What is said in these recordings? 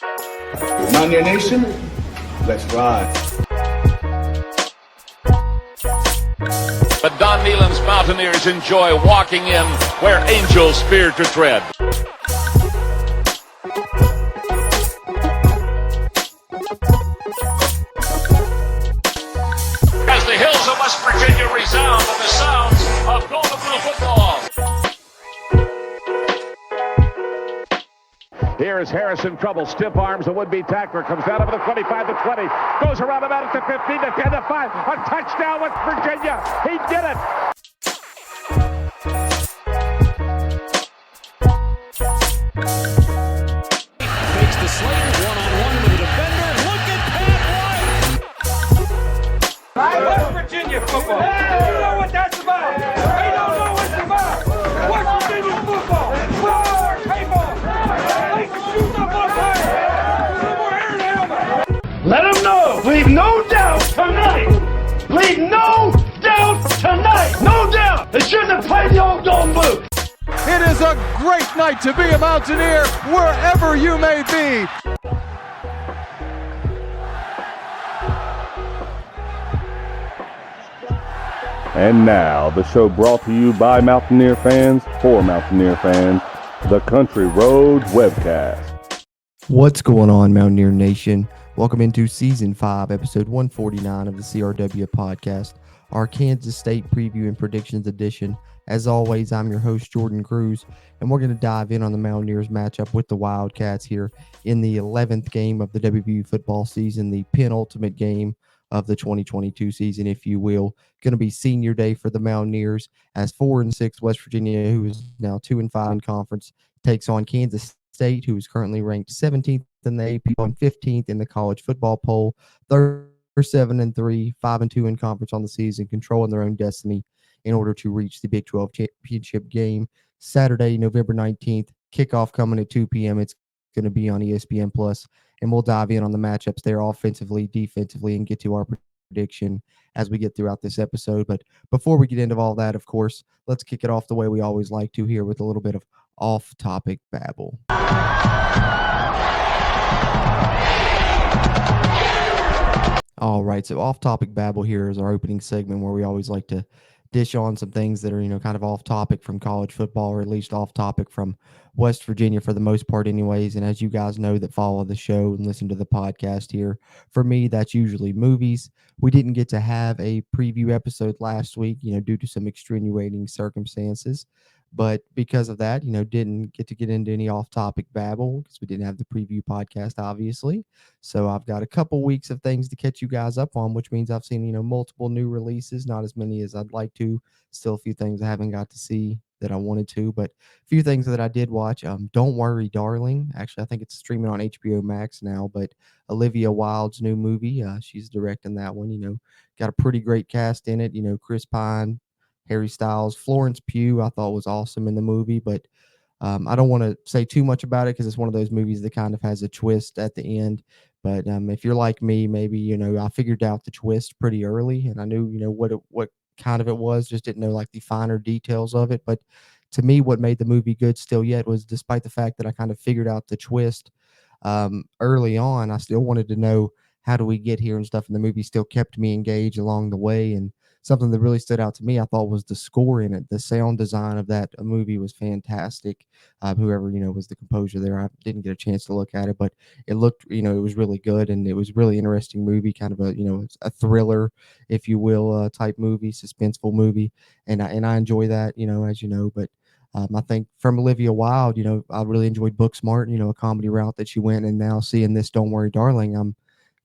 Mountaineer Nation, let's ride. But Don Nealon's Mountaineers enjoy walking in where angels fear to tread. As the hills of West Virginia resound with the sounds of Golden Blue football. Here is Harris in trouble. Stiff arms. The would-be tackler comes down over the 25 to 20. Goes around about it to 15 to 10 to 5. A touchdown, West Virginia. He did it. Takes the Slater one-on-one with the defender. Look at Pat White. West Virginia football. You know what that's about. They don't know what it's about. West Virginia football. Football or table. Let them know. Leave no doubt tonight. Leave no doubt tonight. No doubt. They shouldn't have played the old Golden Blue. It is a great night to be a Mountaineer wherever you may be. And now, the show brought to you by Mountaineer fans for Mountaineer fans, the Country Roads Webcast. What's going on, Mountaineer Nation? Welcome into Season 5, Episode 149 of the CRW Podcast, our Kansas State Preview and Predictions Edition. As always, I'm your host, Jorden Cruz, and we're going to dive in on the Mountaineers matchup with the Wildcats here in the 11th game of the WVU football season, the penultimate game of the 2022 season, if you will. Going to be senior day for the Mountaineers as 4-6 West Virginia, who is now 2-5 in conference, takes on Kansas State, who is currently ranked 17th in the AP and 15th in the college football poll. They're 7-3, 5-2 in conference on the season, controlling their own destiny in order to reach the Big 12 championship game Saturday, November 19th. Kickoff coming at 2 p.m. It's going to be on ESPN Plus, and we'll dive in on the matchups there offensively, defensively, and get to our prediction as we get throughout this episode. But before we get into all that, of course, let's kick it off the way we always like to here with a little bit of off-topic babble. All right, so off-topic babble here is our opening segment where we always like to dish on some things that are, kind of off-topic from college football, or at least off-topic from West Virginia for the most part anyways. And as you guys know that follow the show and listen to the podcast here, for me, that's usually movies. We didn't get to have a preview episode last week, due to some extenuating circumstances. But because of that, didn't get to get into any off-topic babble because we didn't have the preview podcast, obviously. So I've got a couple weeks of things to catch you guys up on, which means I've seen, multiple new releases, not as many as I'd like to. Still a few things I haven't got to see that I wanted to, but a few things that I did watch. Don't Worry, Darling. Actually, I think it's streaming on HBO Max now, but Olivia Wilde's new movie, she's directing that one, got a pretty great cast in it. Chris Pine, Harry Styles, Florence Pugh, I thought was awesome in the movie, but I don't want to say too much about it because it's one of those movies that kind of has a twist at the end. But if you're like me, maybe, I figured out the twist pretty early and I knew, what kind of it was, just didn't know like the finer details of it. But to me, what made the movie good still yet was, despite the fact that I kind of figured out the twist early on, I still wanted to know how do we get here and stuff. And the movie still kept me engaged along the way. And something that really stood out to me, I thought, was the score in it. The sound design of that movie was fantastic. Whoever, was the composer there, I didn't get a chance to look at it, but it looked, it was really good. And it was a really interesting movie, kind of a thriller, if you will, type movie, suspenseful movie. And I enjoy that, as you know, but I think from Olivia Wilde, I really enjoyed Booksmart, a comedy route that she went, and now seeing this Don't Worry, Darling, I'm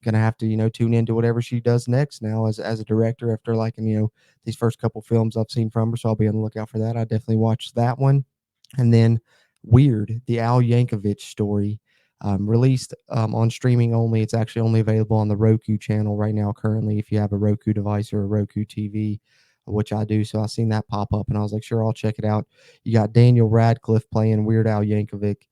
gonna have to tune into whatever she does next now as a director, after liking these first couple films I've seen from her, so I'll be on the lookout for that. I definitely watched that one. And then Weird, the Al Yankovic story, released on streaming only. It's actually only available on the Roku channel right now currently, if you have a Roku device or a Roku TV, which I do. So I seen that pop up and I was like, sure, I'll check it out. You got Daniel Radcliffe playing Weird Al Yankovic.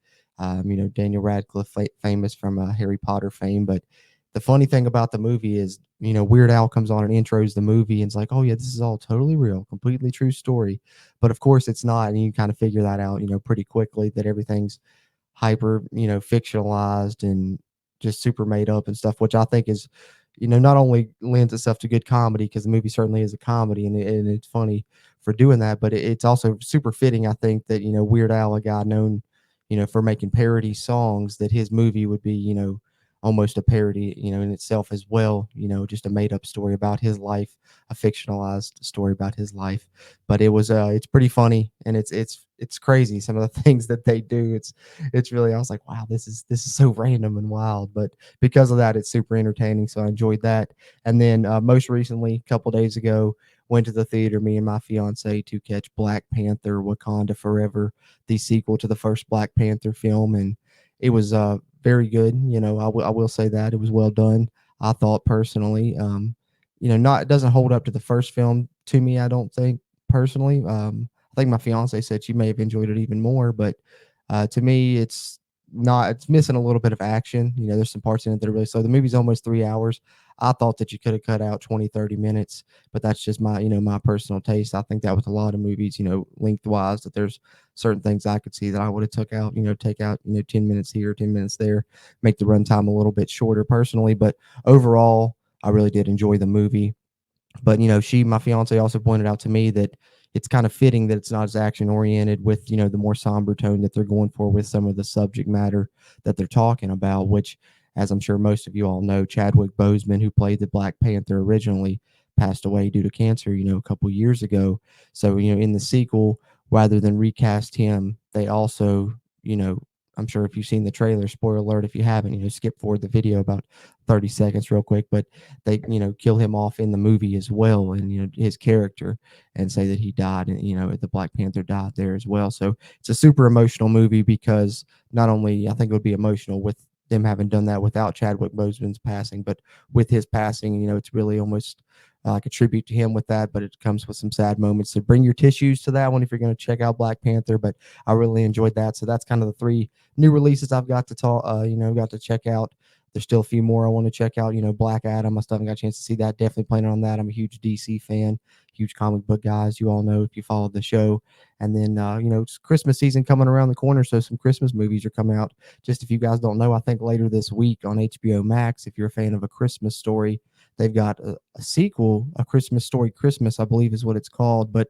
Daniel Radcliffe, famous from Harry Potter fame. But the funny thing about the movie is, Weird Al comes on and intros the movie and it's like, oh yeah, this is all totally real, completely true story. But of course it's not. And you kind of figure that out, pretty quickly, that everything's hyper, fictionalized and just super made up and stuff, which I think is, not only lends itself to good comedy, because the movie certainly is a comedy and it's funny for doing that, but it's also super fitting, I think, that, Weird Al, a guy known, for making parody songs, that his movie would be, almost a parody, in itself as well, just a made up story about his life, a fictionalized story about his life. But it's pretty funny, and it's crazy some of the things that they do. It's really, I was like, wow, this is so random and wild, but because of that, it's super entertaining. So I enjoyed that. And then most recently, a couple days ago, went to the theater, me and my fiance, to catch Black Panther: Wakanda Forever, the sequel to the first Black Panther film, and it was very good. I will say that it was well done. I thought personally, not, it doesn't hold up to the first film to me, I don't think personally. I think my fiance said she may have enjoyed it even more, but to me, it's missing a little bit of action. There's some parts in it that are really slow. The movie's almost 3 hours. I thought that you could have cut out 20, 30 minutes, but that's just my, my personal taste. I think that with a lot of movies, lengthwise, that there's certain things I could see that I would have took out, take out, 10 minutes here, 10 minutes there, make the runtime a little bit shorter personally. But overall, I really did enjoy the movie. But my fiance also pointed out to me that it's kind of fitting that it's not as action oriented, with the more somber tone that they're going for with some of the subject matter that they're talking about, which, as I'm sure most of you all know, Chadwick Boseman, who played the Black Panther originally, passed away due to cancer, a couple years ago. So in the sequel, rather than recast him, they also, I'm sure if you've seen the trailer, spoiler alert if you haven't, skip forward the video about 30 seconds real quick, but they, kill him off in the movie as well, and, his character, and say that he died, and, the Black Panther died there as well. So it's a super emotional movie, because not only I think it would be emotional with them having done that without Chadwick Boseman's passing, but with his passing, it's really almost like a tribute to him with that, but it comes with some sad moments. So bring your tissues to that one if you're going to check out Black Panther. But I really enjoyed that. So that's kind of the 3 new releases I've got to talk, got to check out. There's still a few more I want to check out. Black Adam, I still haven't got a chance to see that. Definitely planning on that. I'm a huge DC fan, huge comic book guy, as you all know if you follow the show. And then, it's Christmas season coming around the corner, so some Christmas movies are coming out. Just if you guys don't know, I think later this week on HBO Max, if you're a fan of A Christmas Story, they've got a sequel, A Christmas Story Christmas, I believe is what it's called. But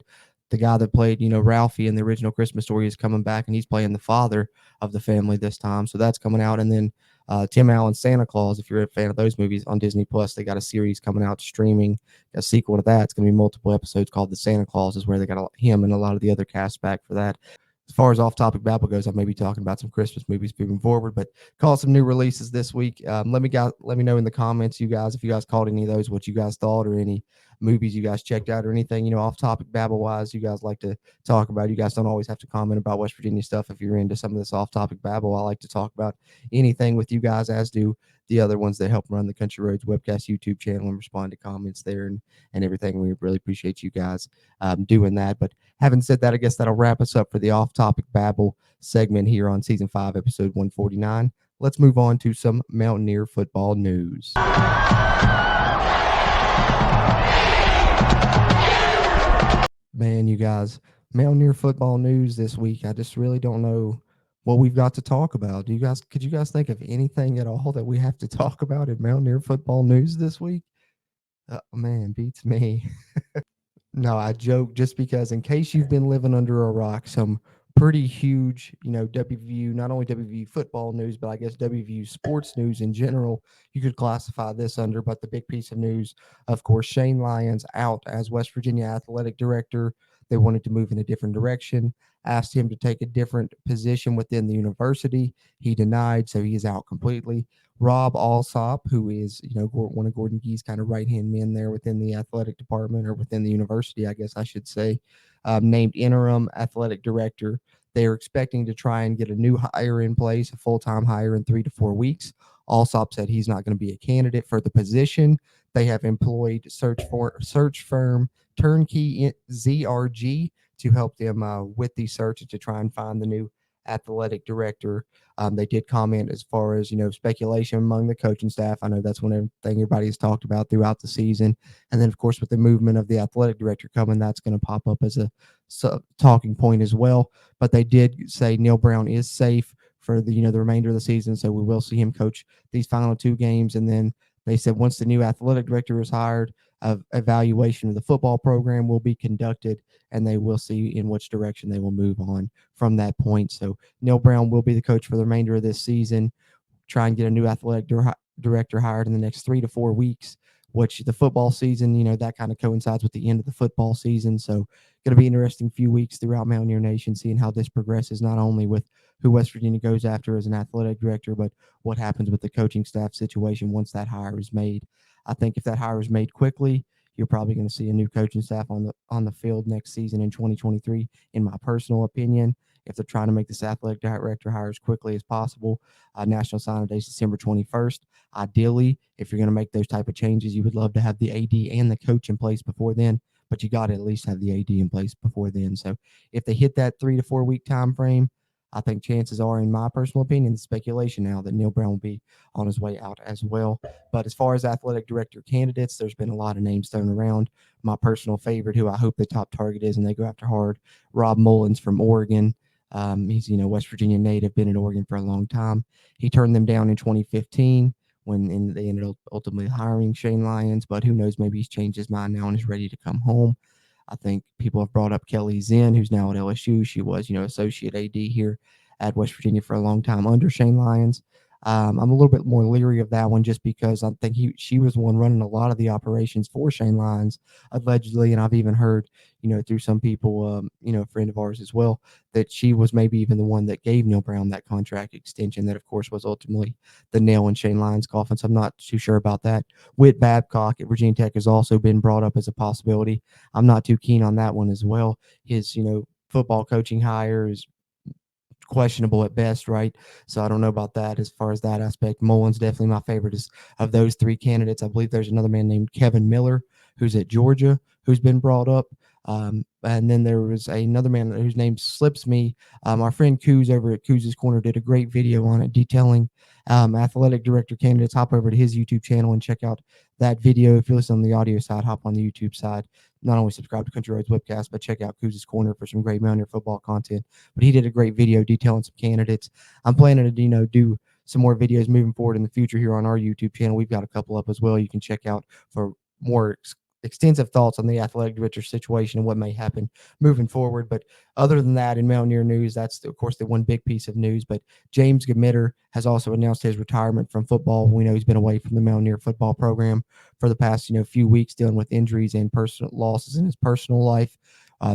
the guy that played, Ralphie in the original Christmas Story is coming back, and he's playing the father of the family this time. So that's coming out. And then Tim Allen's Santa Claus, if you're a fan of those movies, on Disney Plus, they got a series coming out streaming, a sequel to that. It's going to be multiple episodes called The Santa Claus, is where they got him and a lot of the other cast back for that. As far as off-topic babble goes, I may be talking about some Christmas movies moving forward, but call some new releases this week. Let me know in the comments, you guys, if you guys caught any of those, what you guys thought, or any movies you guys checked out, or anything, off-topic babble-wise you guys like to talk about. You guys don't always have to comment about West Virginia stuff if you're into some of this off-topic babble. I like to talk about anything with you guys, as do the other ones that help run the Country Roads Webcast YouTube channel and respond to comments there and everything. We really appreciate you guys doing that. But having said that, I guess that'll wrap us up for the off-topic babble segment here on season 5, episode 149. Let's move on to some Mountaineer football news. Man, you guys, Mountaineer football news this week. I just really don't know what we've got to talk about. Could you guys think of anything at all that we have to talk about in Mountaineer football news this week? Man, beats me. No, I joke, just because, in case you've been living under a rock, some pretty huge, WVU, not only WVU football news, but I guess WVU sports news in general, you could classify this under. But the big piece of news, of course, Shane Lyons out as West Virginia athletic director. They wanted to move in a different direction, asked him to take a different position within the university. He denied, so he is out completely. Rob Alsop, who is, one of Gordon Gee's kind of right-hand men there within the athletic department, or within the university, I guess I should say, named interim athletic director. They are expecting to try and get a new hire in place, a full-time hire, in 3 to 4 weeks. Alsop said he's not going to be a candidate for the position. They have employed search firm Turnkey ZRG to help them with these searches to try and find the new athletic director. They did comment as far as, speculation among the coaching staff. I know that's one thing everybody has talked about throughout the season. And then, of course, with the movement of the athletic director coming, that's going to pop up as a talking point as well. But they did say Neil Brown is safe for the the remainder of the season. So we will see him coach these final 2 games, and then they said once the new athletic director is hired, evaluation of the football program will be conducted, and they will see in which direction they will move on from that point. So Neil Brown will be the coach for the remainder of this season. Try and get a new athletic director hired in the next 3 to 4 weeks, which the football season, that kind of coincides with the end of the football season. So going to be an interesting few weeks throughout Mountaineer Nation, seeing how this progresses, not only with who West Virginia goes after as an athletic director, but what happens with the coaching staff situation once that hire is made. I think if that hire is made quickly, you're probably going to see a new coaching staff on the field next season in 2023, in my personal opinion. If they're trying to make this athletic director hire as quickly as possible, National Signing Day is December 21st. Ideally, if you're going to make those type of changes, you would love to have the AD and the coach in place before then, but you got to at least have the AD in place before then. So if they hit that 3 to 4 week time frame, I think chances are, in my personal opinion, the speculation now, that Neil Brown will be on his way out as well. But as far as athletic director candidates, there's been a lot of names thrown around. My personal favorite, who I hope the top target is and they go after hard, Rob Mullins from Oregon. He's West Virginia native, been in Oregon for a long time. He turned them down in 2015 when they ended up ultimately hiring Shane Lyons, but who knows, maybe he's changed his mind now and is ready to come home. I think people have brought up Kelly Zinn, who's now at LSU. She was, associate AD here at West Virginia for a long time under Shane Lyons. I'm a little bit more leery of that one just because I think she was the one running a lot of the operations for Shane Lyons, allegedly, and I've even heard, through some people, a friend of ours as well, that she was maybe even the one that gave Neil Brown that contract extension that, of course, was ultimately the nail in Shane Lyons' coffin. So I'm not too sure about that. Whit Babcock at Virginia Tech has also been brought up as a possibility. I'm not too keen on that one as well. His, football coaching hire is questionable at best, right? So I don't know about that as far as that aspect. Mullins definitely my favorite is of those 3 candidates. I believe there's another man named Kevin Miller who's at Georgia who's been brought up. And then there was another man whose name slips me. Our friend Coos over at Coos's Corner did a great video on it detailing athletic director candidates. Hop over to his YouTube channel and check out that video. If you listen on the audio side, hop on the YouTube side. Not only subscribe to Country Roads Webcast, but check out Coos's Corner for some great Mountaineer football content. But he did a great video detailing some candidates. I'm planning to, do some more videos moving forward in the future here on our YouTube channel. We've got a couple up as well you can check out for more extensive thoughts on the athletic director situation and what may happen moving forward. But other than that, in Mountaineer news, that's of course the one big piece of news. But James Gamitter has also announced his retirement from football. We know he's been away from the Mountaineer football program for the past few weeks, dealing with injuries and personal losses in his personal life.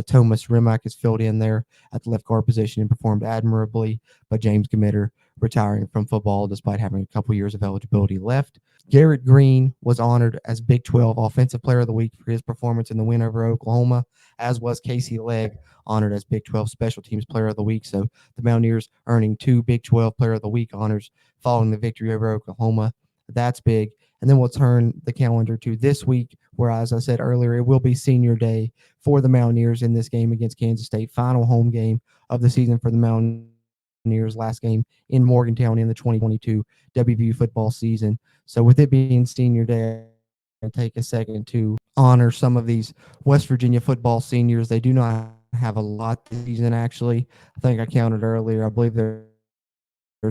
Thomas Rimac has filled in there at the left guard position and performed admirably. But James Gamitter retiring from football despite having a couple years of eligibility left. Garrett Green was honored as Big 12 Offensive Player of the Week for his performance in the win over Oklahoma, as was Casey Legg, honored as Big 12 Special Teams Player of the Week. So the Mountaineers earning 2 Big 12 Player of the Week honors following the victory over Oklahoma. That's big. And then we'll turn the calendar to this week, where, as I said earlier, it will be senior day for the Mountaineers in this game against Kansas State, final home game of the season for the Mountaineers, last game in Morgantown in the 2022 WVU football season. So with it being senior day, I take a second to honor some of these West Virginia football seniors. They do not have a lot this season, actually. I think I counted earlier. I believe there's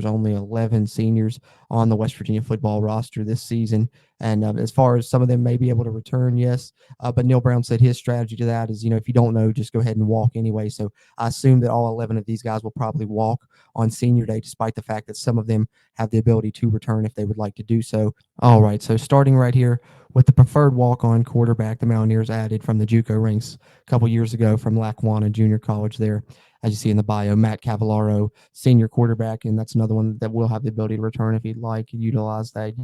only 11 seniors on the West Virginia football roster this season. And as far as some of them may be able to return, yes. But Neil Brown said his strategy to that is, if you don't know, just go ahead and walk anyway. So I assume that all 11 of these guys will probably walk on senior day, despite the fact that some of them have the ability to return if they would like to do so. All right, so starting right here with the preferred walk-on quarterback the Mountaineers added from the JUCO ranks a couple years ago from Lackawanna Junior College there. As you see in the bio, Matt Cavallaro, senior quarterback, and that's another one that will have the ability to return if he'd like and utilize that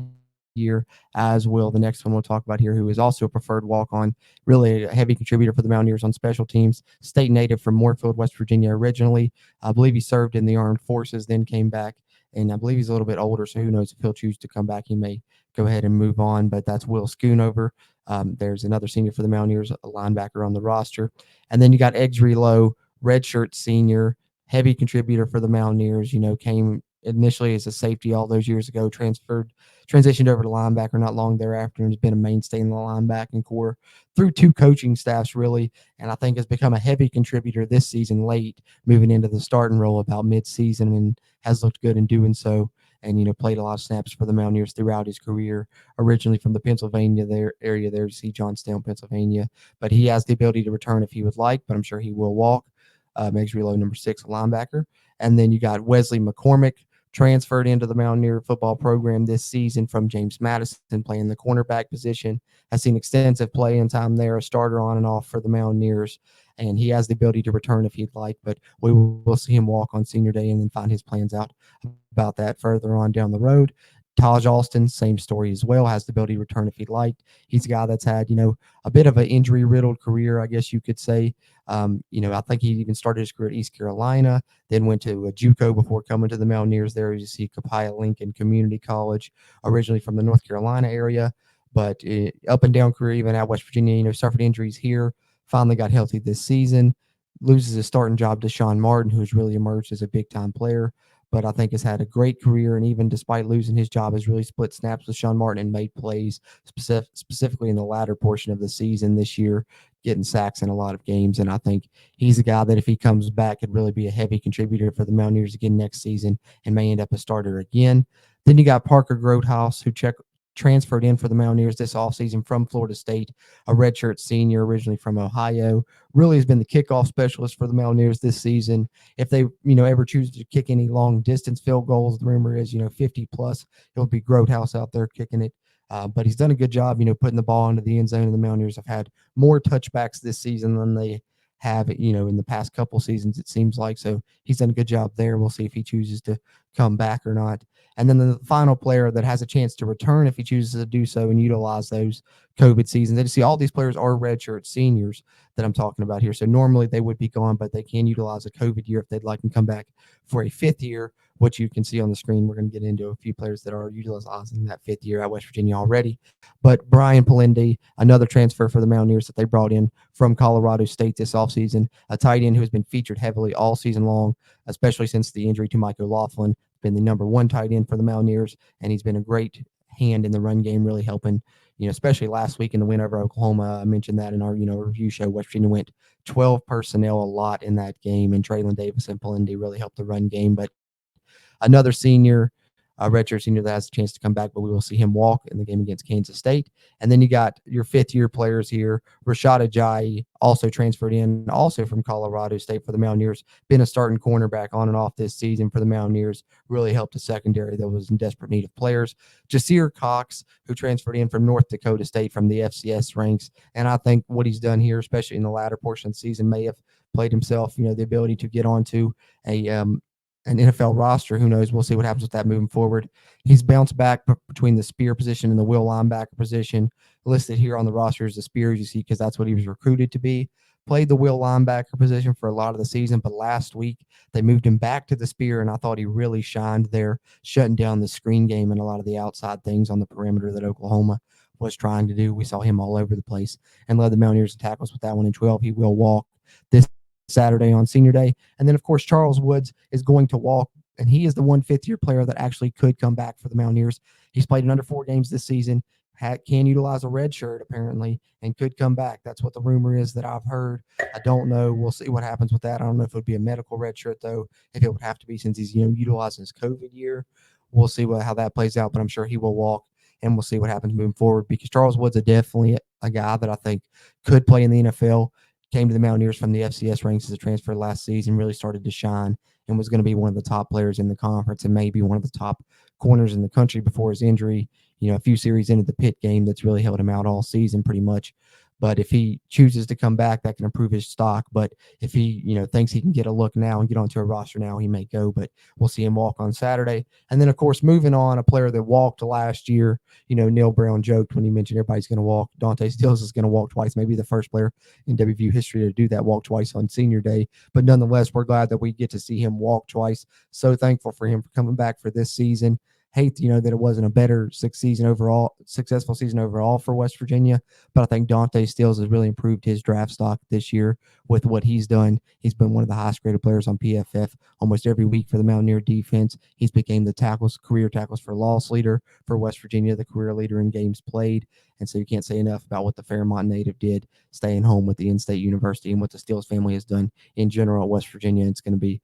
year, as will the next one we'll talk about here, who is also a preferred walk-on, really a heavy contributor for the Mountaineers on special teams, state native from Moorfield, West Virginia originally. I believe he served in the armed forces, then came back, and I believe he's a little bit older, so who knows if he'll choose to come back. He may go ahead and move on, but that's Will Schoonover. There's another senior for the Mountaineers, a linebacker on the roster. And then you got Eggsry Lowe, redshirt senior, heavy contributor for the Mountaineers, came initially as a safety all those years ago, transitioned over to linebacker not long thereafter, and has been a mainstay in the linebacking core through 2 coaching staffs, really. And I think has become a heavy contributor this season late, moving into the starting role about mid-season, and has looked good in doing so. And, played a lot of snaps for the Mountaineers throughout his career, originally from the Pennsylvania area there to see Johnstown, Pennsylvania. But he has the ability to return if he would like, but I'm sure he will walk. Makes reload number 6, a linebacker. And then you got Wesley McCormick, transferred into the Mountaineer football program this season from James Madison, playing the cornerback position. Has seen extensive playing time there, a starter on and off for the Mountaineers, and he has the ability to return if he'd like, but we will see him walk on senior day and then find his plans out about that further on down the road. Taj Alston, same story as well, has the ability to return if he'd like. He's a guy that's had, a bit of an injury-riddled career, I guess you could say. I think he even started his career at East Carolina, then went to a JUCO before coming to the Mountaineers there. You see Copiah Lincoln Community College, originally from the North Carolina area, but up and down career, even at West Virginia, suffered injuries here, finally got healthy this season, loses his starting job to Sean Martin, who's really emerged as a big-time player, but I think has had a great career, and even despite losing his job, has really split snaps with Sean Martin and made plays specifically in the latter portion of the season this year, getting sacks in a lot of games. And I think he's a guy that if he comes back could really be a heavy contributor for the Mountaineers again next season and may end up a starter again. Then you got Parker Grotehouse, who transferred in for the Mountaineers this offseason from Florida State, a redshirt senior originally from Ohio. Really has been the kickoff specialist for the Mountaineers this season. If they, ever choose to kick any long distance field goals, the rumor is, 50 plus, it'll be Grotehouse out there kicking it. But he's done a good job, putting the ball into the end zone. And the Mountaineers have had more touchbacks this season than they have, in the past couple seasons, it seems like. So he's done a good job there. We'll see if he chooses to come back or not. And then the final player that has a chance to return if he chooses to do so and utilize those COVID seasons. And you see all these players are redshirt seniors that I'm talking about here. So normally they would be gone, but they can utilize a COVID year if they'd like and come back for a 5th year, which you can see on the screen. We're going to get into a few players that are utilizing that 5th year at West Virginia already. But Brian Palindi, another transfer for the Mountaineers that they brought in from Colorado State this offseason, a tight end who has been featured heavily all season long, especially since the injury to Mike O'Laughlin, been the number 1 tight end for the Mountaineers, and he's been a great hand in the run game, really helping, especially last week in the win over Oklahoma. I mentioned that in our, review show. West Virginia went 12 personnel a lot in that game, and Traylon Davis and Palindi really helped the run game. But another senior, redshirt senior that has a chance to come back, but we will see him walk in the game against Kansas State. And then you got your 5th-year players here. Rashad Ajayi also transferred in, also from Colorado State for the Mountaineers, been a starting cornerback on and off this season for the Mountaineers, really helped a secondary that was in desperate need of players. Jasir Cox, who transferred in from North Dakota State from the FCS ranks, and I think what he's done here, especially in the latter portion of the season, may have played himself, the ability to get onto an NFL roster. Who knows? We'll see what happens with that moving forward. He's bounced back between the spear position and the will linebacker position. Listed here on the roster as the spear, you see, because that's what he was recruited to be. Played the will linebacker position for a lot of the season, but last week they moved him back to the spear, and I thought he really shined there, shutting down the screen game and a lot of the outside things on the perimeter that Oklahoma was trying to do. We saw him all over the place and led the Mountaineers in tackles with that one in 12. He will walk this Saturday on senior day. And then, of course, Charles Woods is going to walk, and he is the 1 5th-year player that actually could come back for the Mountaineers. He's played in under 4 games this season, can utilize a red shirt apparently, and could come back. That's what the rumor is that I've heard. I don't know. We'll see what happens with that. I don't know if it would be a medical red shirt, though, if it would have to be, since he's utilizing his COVID year. We'll see how that plays out, but I'm sure he will walk, and we'll see what happens moving forward, because Charles Woods is definitely a guy that I think could play in the NFL. Came to the Mountaineers from the FCS ranks as a transfer last season, really started to shine, and was going to be one of the top players in the conference and maybe one of the top corners in the country before his injury. A few series into the Pitt game that's really held him out all season pretty much. But if he chooses to come back, that can improve his stock. But if he, thinks he can get a look now and get onto a roster now, he may go. But we'll see him walk on Saturday. And then, of course, moving on, a player that walked last year, Neil Brown joked when he mentioned everybody's going to walk. Dante Stills is going to walk twice, maybe the first player in WVU history to do that, walk twice on senior day. But nonetheless, we're glad that we get to see him walk twice. So thankful for him for coming back for this season. hate, that it wasn't a better successful season overall for West Virginia. But I think Dante Stills has really improved his draft stock this year with what he's done. He's been one of the highest graded players on PFF almost every week for the Mountaineer defense. He's became the career tackles for loss leader for West Virginia, the career leader in games played. And so you can't say enough about what the Fairmont native did staying home with the in-state university and what the Stills family has done in general at West Virginia. It's going to be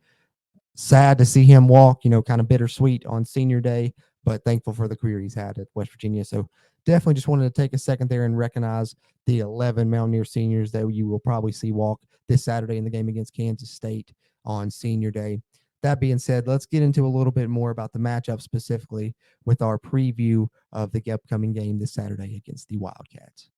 sad to see him walk, kind of bittersweet on senior day, but thankful for the career he's had at West Virginia. So definitely just wanted to take a second there and recognize the 11 Mountaineer seniors that you will probably see walk this Saturday in the game against Kansas State on senior day. That being said, let's get into a little bit more about the matchup specifically with our preview of the upcoming game this Saturday against the Wildcats.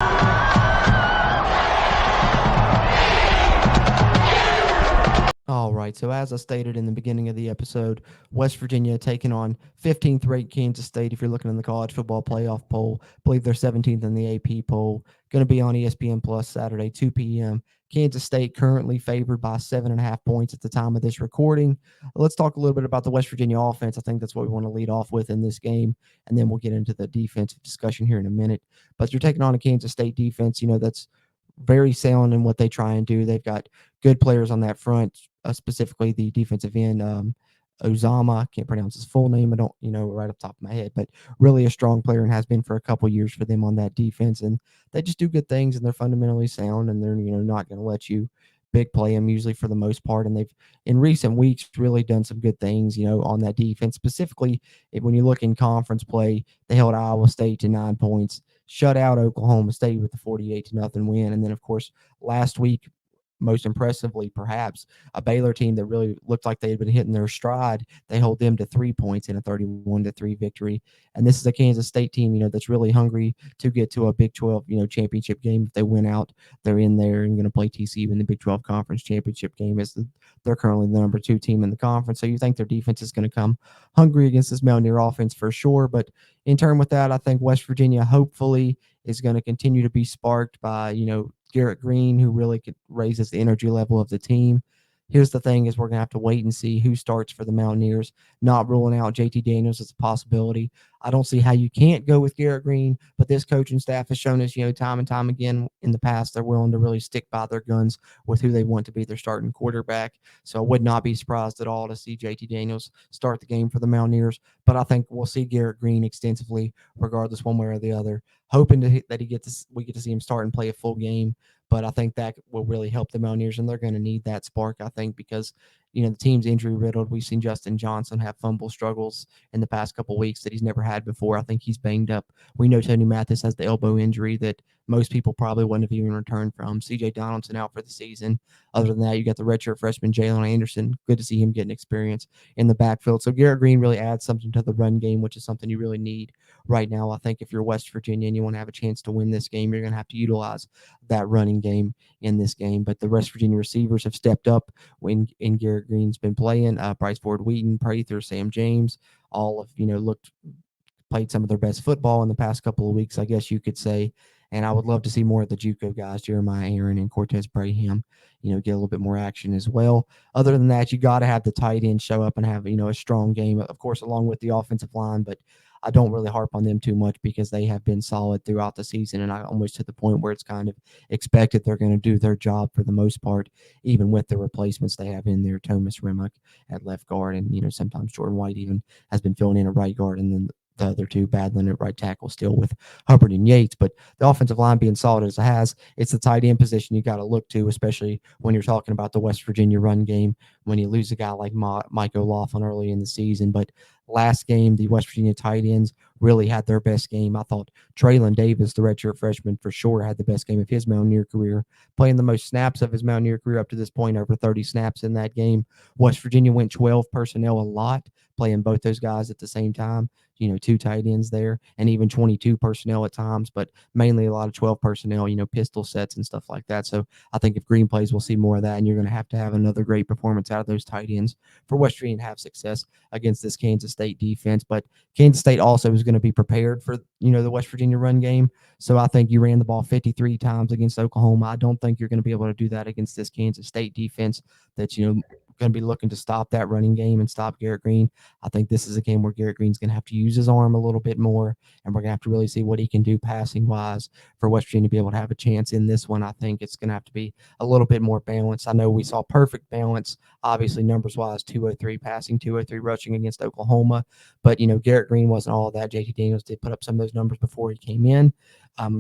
All right, so as I stated in the beginning of the episode, West Virginia taking on 15th ranked Kansas State. If you're looking in the college football playoff poll, I believe they're 17th in the AP poll. Going to be on ESPN Plus Saturday, 2 p.m. Kansas State currently favored by 7.5 points at the time of this recording. Let's talk a little bit about the West Virginia offense. I think that's what we want to lead off with in this game, and then we'll get into the defensive discussion here in a minute. But you're taking on a Kansas State defense, that's very sound in what they try and do. They've got good players on that front, specifically the defensive end, Ozama. I can't pronounce his full name. I don't, right off the top of my head, but really a strong player and has been for a couple years for them on that defense. And they just do good things and they're fundamentally sound and they're, not going to let you big play them usually for the most part. And they've in recent weeks really done some good things, on that defense. Specifically, when you look in conference play, they held Iowa State to 9 points, shut out Oklahoma State with a 48-0 win. And then, of course, last week, most impressively, perhaps, a Baylor team that really looked like they had been hitting their stride. They hold them to 3 points in a 31-3 victory. And this is a Kansas State team, that's really hungry to get to a Big 12, championship game. If they win out, they're in there and going to play TCU in the Big 12 conference championship game. They're currently the number 2 team in the conference. So you think their defense is going to come hungry against this Mountaineer offense for sure. But in turn with that, I think West Virginia hopefully is going to continue to be sparked by, Garrett Green, who really could raises the energy level of the team. Here's the thing is we're going to have to wait and see who starts for the Mountaineers, not ruling out JT Daniels as a possibility. I don't see how you can't go with Garrett Green, but this coaching staff has shown us, time and time again in the past, they're willing to really stick by their guns with who they want to be their starting quarterback. So I would not be surprised at all to see JT Daniels start the game for the Mountaineers, but I think we'll see Garrett Green extensively, regardless one way or the other, hoping that we get to see him start and play a full game. But I think that will really help the Mountaineers, and they're going to need that spark, I think, because, the team's injury riddled. We've seen Justin Johnson have fumble struggles in the past couple of weeks that he's never had before. I think he's banged up. We know Tony Mathis has the elbow injury that most people probably wouldn't have even returned from. CJ Donaldson out for the season. Other than that, you got the redshirt freshman Jalen Anderson. Good to see him getting experience in the backfield. So Garrett Green really adds something to the run game, which is something you really need right now. I think if you're West Virginia and you want to have a chance to win this game, you're going to have to utilize that running game in this game. But the West Virginia receivers have stepped up when Garrett Green's been playing. Bryce Ford Wheaton, Prather, Sam James, all have, played some of their best football in the past couple of weeks, I guess you could say. And I would love to see more of the JUCO guys, Jeremiah Aaron and Cortez Braham, get a little bit more action as well. Other than that, you got to have the tight end show up and have, a strong game, of course, along with the offensive line. But I don't really harp on them too much because they have been solid throughout the season. And I almost to the point where it's kind of expected they're going to do their job for the most part, even with the replacements they have in there. Thomas Remick at left guard. And, sometimes Jordan White even has been filling in at right guard. And then the other two battling at right tackle still with Hubbard and Yates. But the offensive line being solid as it has, it's the tight end position you got to look to, especially when you're talking about the West Virginia run game, when you lose a guy like Mike O'Laughlin early in the season. But last game, the West Virginia tight ends really had their best game. I thought Traylon Davis, the redshirt freshman, for sure had the best game of his Mountaineer career, playing the most snaps of his Mountaineer career up to this point, over 30 snaps in that game. West Virginia went 12 personnel a lot, playing both those guys at the same time. 2 tight ends there, and even 22 personnel at times, but mainly a lot of 12 personnel, pistol sets and stuff like that. So I think if Green plays, we'll see more of that, and you're going to have another great performance out of those tight ends for West Virginia to have success against this Kansas State defense. But Kansas State also is going to be prepared for, the West Virginia run game. So I think you ran the ball 53 times against Oklahoma. I don't think you're going to be able to do that against this Kansas State defense that's, going to be looking to stop that running game and stop Garrett Green. I think this is a game where Garrett Green's going to have to use his arm a little bit more, and we're going to have to really see what he can do passing wise for West Virginia to be able to have a chance in this one. I think it's going to have to be a little bit more balanced. I know we saw perfect balance, obviously numbers wise, 203 passing, 203 rushing against Oklahoma, but Garrett Green wasn't all of that. JT Daniels did put up some of those numbers before he came in.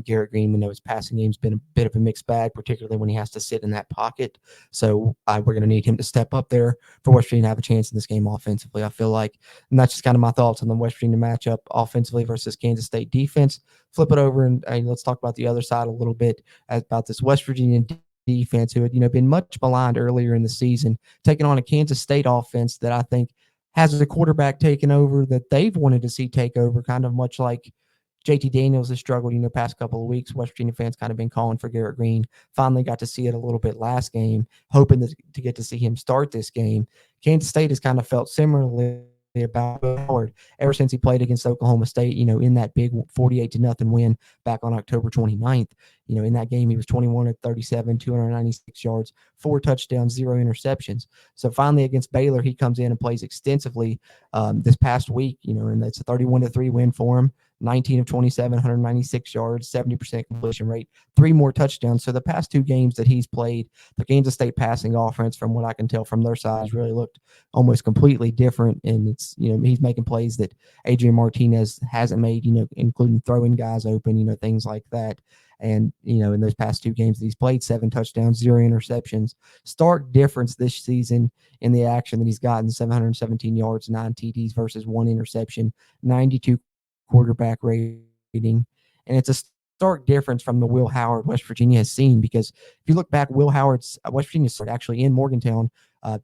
Garrett Green, we know his passing game's been a bit of a mixed bag, particularly when he has to sit in that pocket. So we're going to need him to step up there for West Virginia to have a chance in this game offensively. I feel like, and that's just kind of my thoughts on the West Virginia matchup offensively versus Kansas State defense. Flip it over and let's talk about the other side a little bit about this West Virginia defense, who had been much maligned earlier in the season, taking on a Kansas State offense that I think has a quarterback taking over that they've wanted to see take over, kind of much like JT Daniels has struggled, past couple of weeks. West Virginia fans kind of been calling for Garrett Green. Finally got to see it a little bit last game, hoping to get to see him start this game. Kansas State has kind of felt similarly about Will Howard ever since he played against Oklahoma State, in that big 48-0 win back on October 29th. In that game, he was 21 of 37, 296 yards, 4 touchdowns, 0 interceptions. So finally against Baylor, he comes in and plays extensively this past week, and it's a 31-3 win for him. 19 of 27, 196 yards, 70% completion rate, 3 more touchdowns. So the past 2 games that he's played, the Kansas State passing offense, from what I can tell from their side, has really looked almost completely different. And it's, he's making plays that Adrian Martinez hasn't made, including throwing guys open, things like that. And, in those past 2 games that he's played, 7 touchdowns, 0 interceptions. Stark difference this season in the action that he's gotten: 717 yards, 9 TDs versus 1 interception, 92 quarterback rating. And it's a stark difference from the Will Howard West Virginia has seen, because if you look back, Will Howard's West Virginia started actually in Morgantown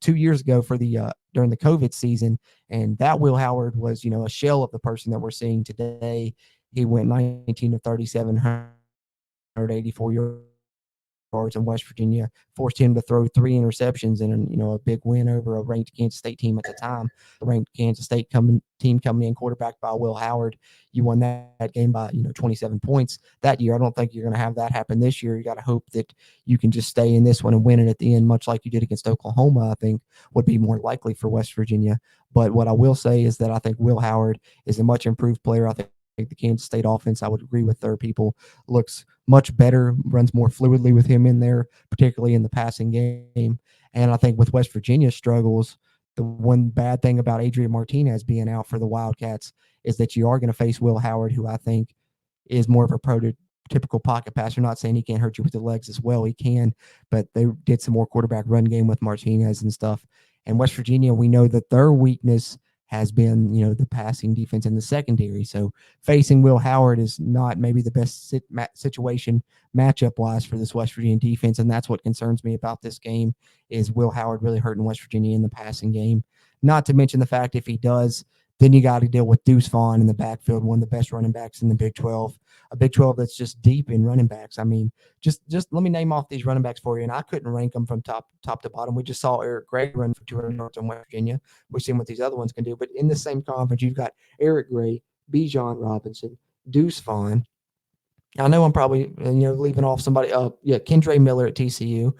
2 years ago for the during the COVID season, and that Will Howard was a shell of the person that we're seeing today. He went 19 of 37, 184 yards in West Virginia, forced him to throw 3 interceptions in a big win over a ranked Kansas State team at the time. The ranked Kansas State team coming in, quarterbacked by Will Howard. You won that game by 27 points that year. I don't think you're going to have that happen this year. You got to hope that you can just stay in this one and win it at the end, much like you did against Oklahoma. I think would be more likely for West Virginia. But what I will say is that I think Will Howard is a much improved player. I think the Kansas State offense, I would agree with their people, looks much better, runs more fluidly with him in there, particularly in the passing game. And I think with West Virginia's struggles, the one bad thing about Adrian Martinez being out for the Wildcats is that you are going to face Will Howard, who I think is more of a prototypical pocket passer. Not saying he can't hurt you with the legs as well. He can, but they did some more quarterback run game with Martinez and stuff. And West Virginia, we know that their weakness has been, the passing defense in the secondary. So facing Will Howard is not maybe the best situation matchup-wise for this West Virginia defense, and that's what concerns me about this game, is Will Howard really hurting West Virginia in the passing game. Not to mention the fact, if he does, then you got to deal with Deuce Vaughn in the backfield, one of the best running backs in the Big 12, a Big 12 that's just deep in running backs. I mean, just let me name off these running backs for you, and I couldn't rank them from top to bottom. We just saw Eric Gray run for 200 yards on West Virginia. We've seen what these other ones can do. But in the same conference, you've got Eric Gray, Bijan Robinson, Deuce Vaughn. I know I'm probably, leaving off somebody. Kendra Miller at TCU.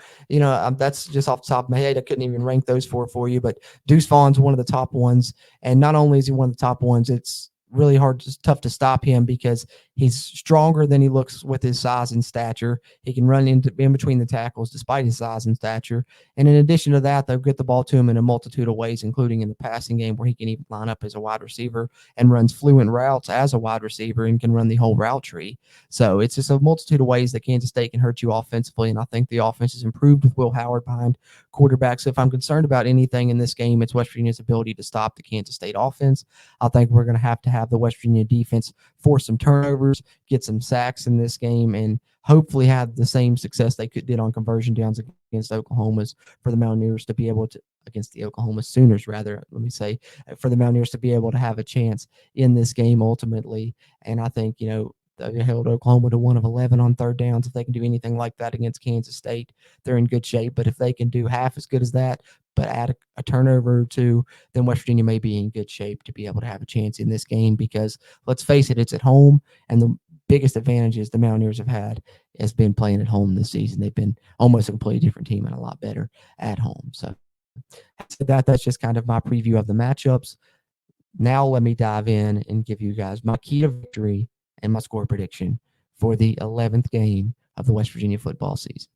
That's just off the top of my head. I couldn't even rank those 4 for you, but Deuce Vaughn's one of the top ones. And not only is he one of the top ones, it's really tough to stop him because he's stronger than he looks with his size and stature. He can run in between the tackles despite his size and stature. And in addition to that, they'll get the ball to him in a multitude of ways, including in the passing game, where he can even line up as a wide receiver and runs fluent routes as a wide receiver and can run the whole route tree. So it's just a multitude of ways that Kansas State can hurt you offensively. And I think the offense has improved with Will Howard behind quarterback. So if I'm concerned about anything in this game, it's West Virginia's ability to stop the Kansas State offense. I think we're going to have the West Virginia defense force some turnovers, get some sacks in this game, and hopefully have the same success they did on conversion downs against Oklahoma's for the Mountaineers to be able to, against the Oklahoma Sooners, rather, let me say, for the Mountaineers to be able to have a chance in this game ultimately. And I think, they held Oklahoma to 1 of 11 on third downs. If they can do anything like that against Kansas State, they're in good shape. But if they can do half as good as that, but add a turnover or 2, then West Virginia may be in good shape to be able to have a chance in this game, because let's face it, it's at home, and the biggest advantages the Mountaineers have had has been playing at home this season. They've been almost a completely different team and a lot better at home. So So that's just kind of my preview of the matchups. Now let me dive in and give you guys my key to victory and my score prediction for the 11th game of the West Virginia football season.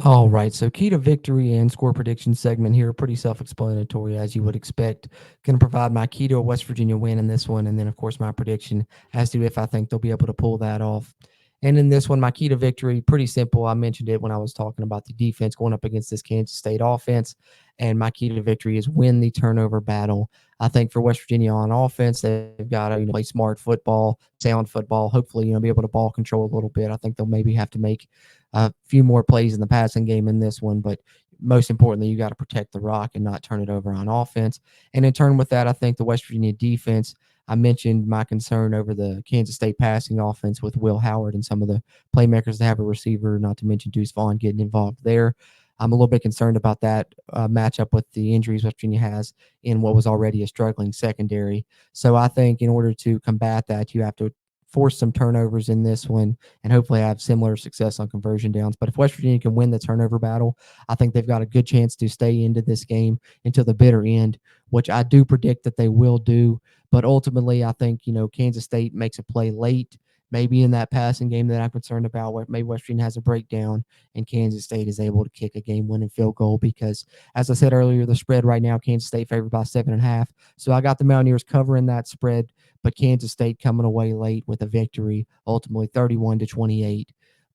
All right, so key to victory and score prediction segment here, pretty self-explanatory as you would expect. Going to provide my key to a West Virginia win in this one, and then, of course, my prediction as to if I think they'll be able to pull that off. And in this one, my key to victory, pretty simple. I mentioned it when I was talking about the defense going up against this Kansas State offense. And my key to victory is win the turnover battle. I think for West Virginia on offense, they've got to play smart football, sound football, hopefully be able to ball control a little bit. I think they'll maybe have to make a few more plays in the passing game in this one, but most importantly, you got to protect the rock and not turn it over on offense. And in turn with that, I think the West Virginia defense, I mentioned my concern over the Kansas State passing offense with Will Howard and some of the playmakers that have a receiver, not to mention Deuce Vaughn getting involved there. I'm a little bit concerned about that matchup with the injuries West Virginia has in what was already a struggling secondary. So I think in order to combat that, you have to force some turnovers in this one and hopefully have similar success on conversion downs. But if West Virginia can win the turnover battle, I think they've got a good chance to stay into this game until the bitter end, which I do predict that they will do. But ultimately, I think, Kansas State makes a play late, maybe in that passing game that I'm concerned about, where maybe West Virginia has a breakdown and Kansas State is able to kick a game-winning field goal because, as I said earlier, the spread right now, Kansas State favored by 7.5. So I got the Mountaineers covering that spread, but Kansas State coming away late with a victory, ultimately 31-28.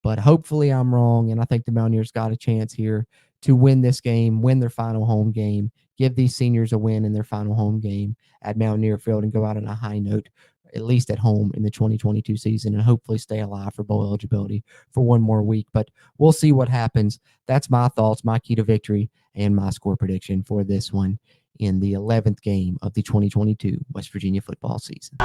But hopefully I'm wrong, and I think the Mountaineers got a chance here to win this game, win their final home game, give these seniors a win in their final home game at Mountaineer Field and go out on a high note, at least at home in the 2022 season, and hopefully stay alive for bowl eligibility for one more week. But we'll see what happens. That's my thoughts, my key to victory, and my score prediction for this one in the 11th game of the 2022 West Virginia football season.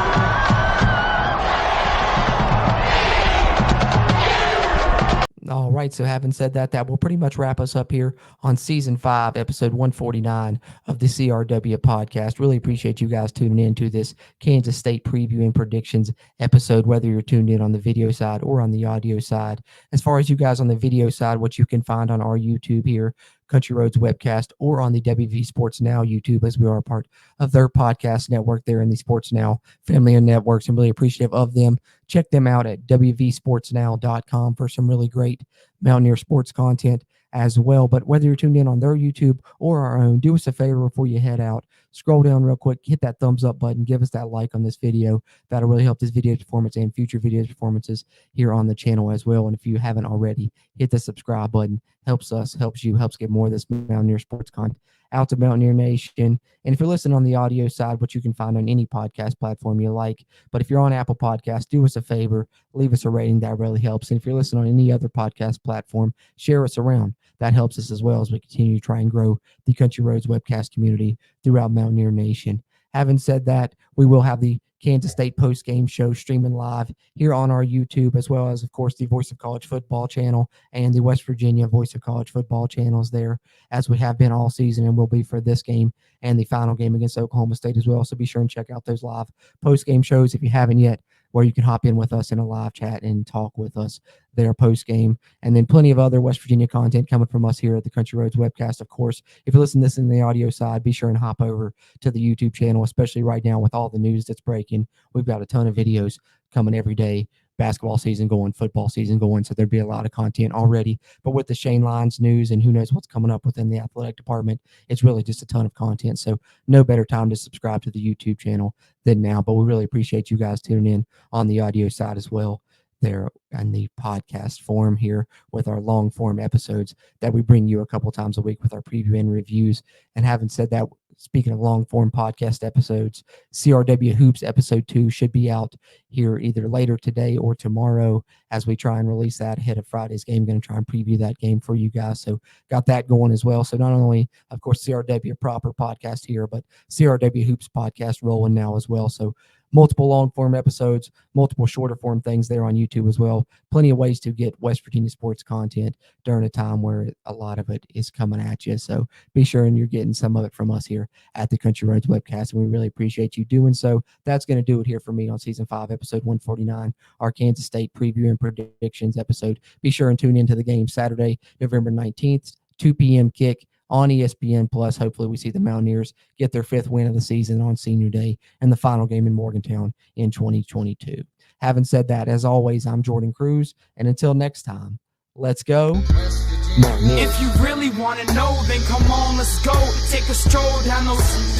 All right, so having said that, that will pretty much wrap us up here on Season 5, Episode 149 of the CRW podcast. Really appreciate you guys tuning in to this Kansas State preview and predictions episode, whether you're tuned in on the video side or on the audio side. As far as you guys on the video side, what you can find on our YouTube here, Country Roads Webcast, or on the WV Sports Now YouTube, as we are a part of their podcast network there in the Sports Now family and networks. I'm really appreciative of them. Check them out at wvsportsnow.com for some really great Mountaineer sports content as well. But whether you're tuned in on their YouTube or our own, do us a favor before you head out. Scroll down real quick, hit that thumbs up button, give us that like on this video. That'll really help this video's performance and future videos performances here on the channel as well. And if you haven't already, hit the subscribe button. Helps us, helps you, helps get more of this Mountaineer sports content out to Mountaineer Nation. And if you're listening on the audio side, which you can find on any podcast platform you like, but if you're on Apple Podcasts, do us a favor, leave us a rating. That really helps. And if you're listening on any other podcast platform, share us around. That helps us as well as we continue to try and grow the Country Roads Webcast community throughout Mountaineer Nation. Having said that, we will have the Kansas State post-game show streaming live here on our YouTube, as well as, of course, the Voice of College Football channel and the West Virginia Voice of College Football channels there, as we have been all season and will be for this game and the final game against Oklahoma State as well. So be sure and check out those live post-game shows if you haven't yet, where you can hop in with us in a live chat and talk with us there post-game. And then plenty of other West Virginia content coming from us here at the Country Roads Webcast. Of course, if you listen to this in the audio side, be sure and hop over to the YouTube channel, especially right now with all the news that's breaking. We've got a ton of videos coming every day. Basketball season going, football season going, so there'd be a lot of content already. But with the Shane Lyons news and who knows what's coming up within the athletic department, it's really just a ton of content. So no better time to subscribe to the YouTube channel than now. But we really appreciate you guys tuning in on the audio side as well there in the podcast form here with our long form episodes that we bring you a couple times a week with our preview and reviews. And having said that, speaking of long form podcast episodes, CRW Hoops episode 2 should be out here either later today or tomorrow as we try and release that ahead of Friday's game. Going to try and preview that game for you guys. So got that going as well. So not only, of course, CRW proper podcast here, but CRW Hoops podcast rolling now as well. So multiple long form episodes, multiple shorter form things there on YouTube as well. Plenty of ways to get West Virginia sports content during a time where a lot of it is coming at you. So be sure and you're getting some of it from us here at the Country Roads Webcast, and we really appreciate you doing so. That's going to do it here for me on season 5, episode 149, our Kansas State preview and predictions episode. Be sure and tune into the game Saturday, November 19th, 2 p.m. kick on ESPN Plus. Hopefully we see the Mountaineers get their 5th win of the season on senior day and the final game in Morgantown in 2022. Having said that, as always, I'm Jorden Cruz, and until next time, let's go Mountaineers. If you really want to know, then come on, let's go. Take a stroll down those